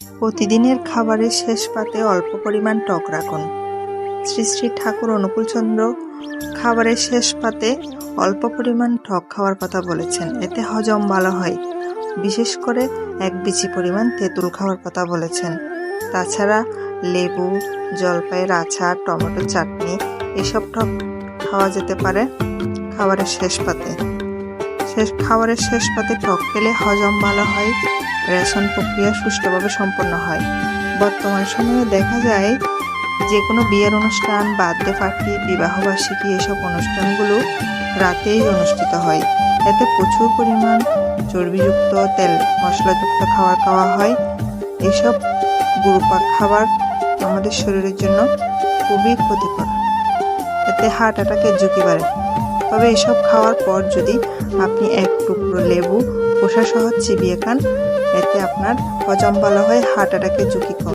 প্রতিদিনের খাবারের শেষ পাতে অল্প পরিমাণ টক রাখুন। শ্রী শ্রী ঠাকুর অনুকূলচন্দ্র খাবারের শেষ পাতে অল্প পরিমাণ টক খাওয়ার কথা বলেছেন, এতে হজম ভালো হয়। বিশেষ করে এক বিচি পরিমাণ তেঁতুল খাওয়ার কথা বলেছেন। তাছাড়া লেবু, জলপাইয়ের আচার, টমেটো চাটনি এসব টক খাওয়া যেতে পারে খাবারের শেষ পাতে। খাবারের শেষ পাতে টক খেলে হজম ভালো হয়, রেশন প্রক্রিয়া সুষ্ঠুভাবে সম্পন্ন হয়। বর্তমান সময়ে দেখা যায় যে কোনো বিয়ের অনুষ্ঠান, বার্থডে পার্টি, বিবাহবার্ষিকী এসব অনুষ্ঠানগুলো রাতেই অনুষ্ঠিত হয়। এতে প্রচুর পরিমাণ চর্বিযুক্ত, তেল মশলাযুক্ত খাওয়া হয়। এসব গুরুপাক খাবার আমাদের শরীরের জন্য খুবই ক্ষতিকর, এতে হার্ট অ্যাটাকের ঝুঁকি বাড়ে। তবে এসব খাওয়ার পর যদি আপনি এক টুকরো লেবু খোসা সহ চিবিয়ে খান, এতে আপনার হজম ভালো হয়, হার্ট অ্যাটাকের ঝুঁকি কম।